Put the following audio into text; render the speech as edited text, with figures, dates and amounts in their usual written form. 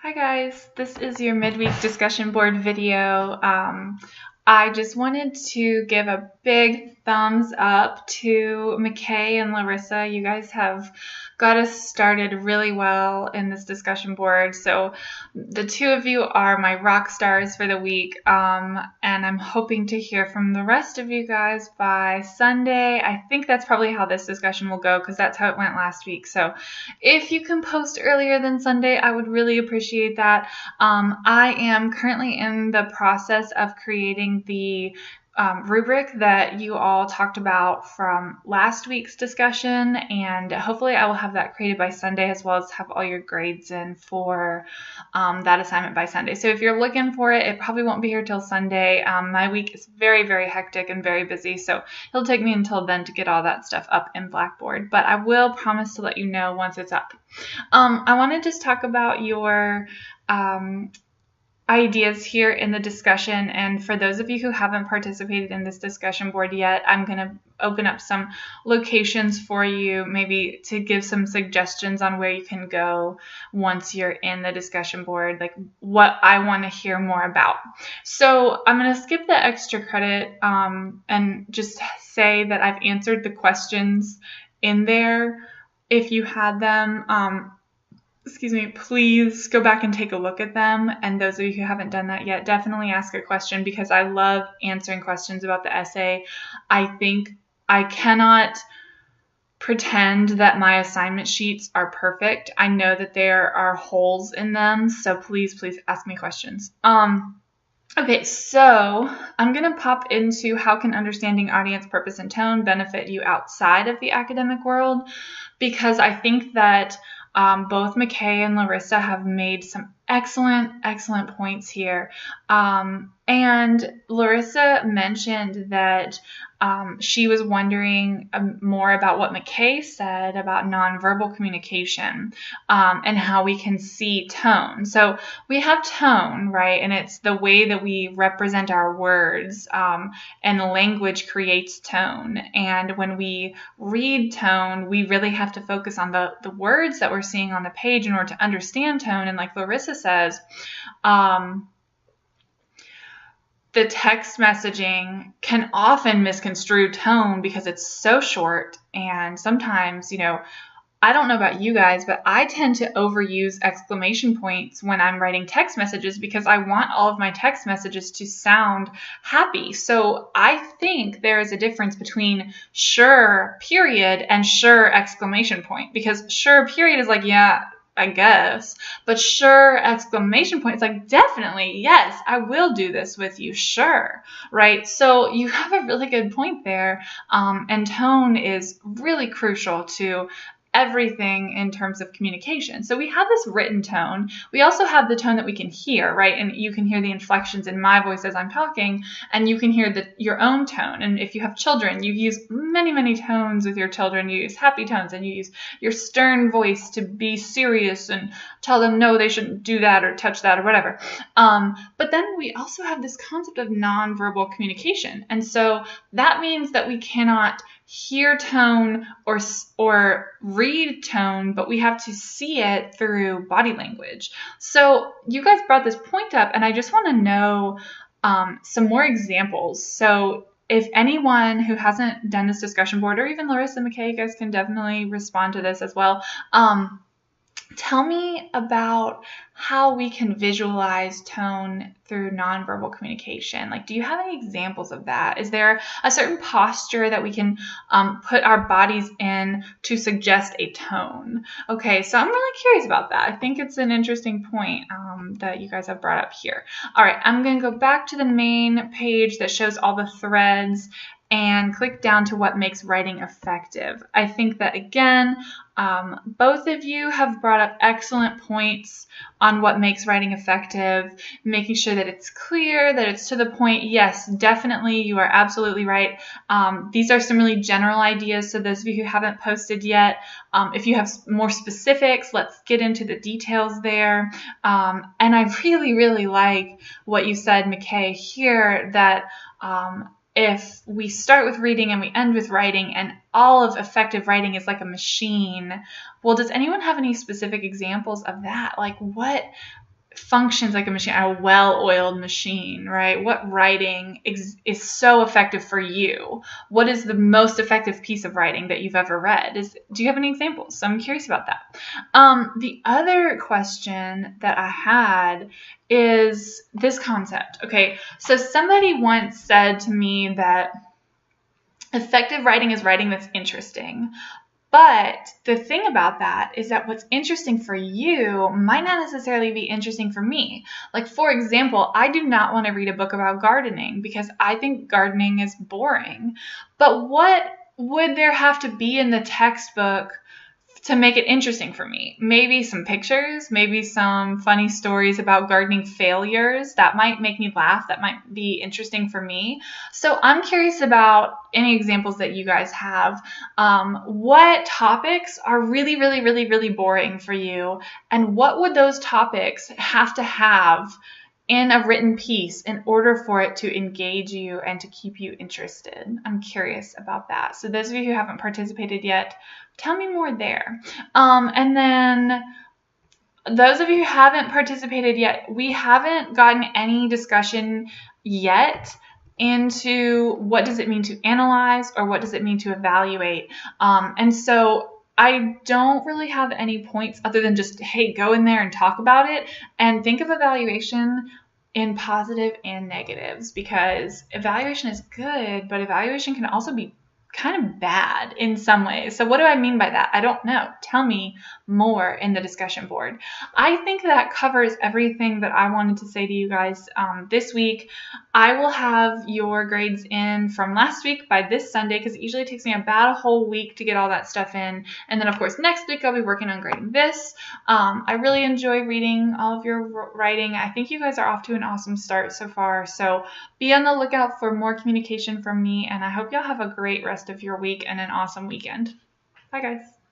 Hi guys, this is your midweek discussion board video. I just wanted to give a big thumbs up to McKay and Larissa. You guys have got us started really well in this discussion board. So the two of you are my rock stars for the week, and I'm hoping to hear from the rest of you guys by Sunday. I think that's probably how this discussion will go because that's how it went last week. So if you can post earlier than Sunday, I would really appreciate that. I am currently in the process of creating the rubric that you all talked about from last week's discussion, and hopefully I will have that created by Sunday, as well as have all your grades in for that assignment by Sunday. So if you're looking for it, it probably won't be here till Sunday. My week is very, very hectic and very busy, so it'll take me until then to get all that stuff up in Blackboard, but I will promise to let you know once it's up. I want to just talk about your ideas here in the discussion, and for those of you who haven't participated in this discussion board yet, I'm going to open up some locations for you, maybe to give some suggestions on where you can go once you're in the discussion board, like what I want to hear more about. So I'm going to skip the extra credit and just say that I've answered the questions in there. If you had them, please go back and take a look at them. And those of you who haven't done that yet, definitely ask a question, because I love answering questions about the essay. I think I cannot pretend that my assignment sheets are perfect. I know that there are holes in them, so please ask me questions. Okay, so I'm going to pop into how can understanding audience, purpose, and tone benefit you outside of the academic world, because I think that both McKay and Larissa have made some excellent points here. And Larissa mentioned that she was wondering more about what McKay said about nonverbal communication and how we can see tone. So we have tone, right? And it's the way that we represent our words, and language creates tone. And when we read tone, we really have to focus on the words that we're seeing on the page in order to understand tone. And like Larissa says, the text messaging can often misconstrue tone because it's so short, and sometimes, I don't know about you guys, but I tend to overuse exclamation points when I'm writing text messages because I want all of my text messages to sound happy. So I think there is a difference between sure period and sure exclamation point, because sure period is like, yeah, I guess, but sure exclamation point, it's like, definitely, yes, I will do this with you, sure, right? So you have a really good point there, and tone is really crucial to everything in terms of communication. So we have this written tone. We also have the tone that we can hear, right? And you can hear the inflections in my voice as I'm talking, and you can hear your own tone. And if you have children, you use many tones with your children. You use happy tones, and you use your stern voice to be serious and tell them, no, they shouldn't do that or touch that or whatever. But then we also have this concept of nonverbal communication. And so that means that we cannot hear tone or read tone, but we have to see it through body language. So you guys brought this point up, and I just want to know some more examples. So if anyone who hasn't done this discussion board, or even Larissa and McKay, you guys can definitely respond to this as well. Tell me about how we can visualize tone through nonverbal communication. Like, do you have any examples of that? Is there a certain posture that we can put our bodies in to suggest a tone? Okay, so I'm really curious about that. I think it's an interesting point that you guys have brought up here. All right, I'm going to go back to the main page that shows all the threads and click down to what makes writing effective. I think that, again, both of you have brought up excellent points on what makes writing effective, making sure that it's clear, that it's to the point. Yes, definitely, you are absolutely right. These are some really general ideas, so those of you who haven't posted yet, if you have more specifics, let's get into the details there. And I really like what you said, McKay, here, that if we start with reading and we end with writing, and all of effective writing is like a machine, well, does anyone have any specific examples of that? Like, what functions like a machine, a well-oiled machine, right? What writing is so effective for you? What is the most effective piece of writing that you've ever read? Do you have any examples? So I'm curious about that. The other question that I had is this concept. Okay, so somebody once said to me that effective writing is writing that's interesting. But the thing about that is that what's interesting for you might not necessarily be interesting for me. Like, for example, I do not want to read a book about gardening because I think gardening is boring. But what would there have to be in the textbook to make it interesting for me? Maybe some pictures, maybe some funny stories about gardening failures. That might make me laugh. That might be interesting for me. So I'm curious about any examples that you guys have. What topics are really, really, really, really boring for you? And what would those topics have to have in a written piece in order for it to engage you and to keep you interested? I'm curious about that. So those of you who haven't participated yet, tell me more there. And then those of you who haven't participated yet, we haven't gotten any discussion yet into what does it mean to analyze or what does it mean to evaluate. And so I don't really have any points other than just, hey, go in there and talk about it and think of evaluation in positive and negatives, because evaluation is good, but evaluation can also be kind of bad in some ways. So what do I mean by that? I don't know. Tell me more in the discussion board. I think that covers everything that I wanted to say to you guys this week. I will have your grades in from last week by this Sunday, because it usually takes me about a whole week to get all that stuff in. And then, of course, next week I'll be working on grading this. I really enjoy reading all of your writing. I think you guys are off to an awesome start so far. So be on the lookout for more communication from me, and I hope y'all have a great rest of your week and an awesome weekend. Bye, guys.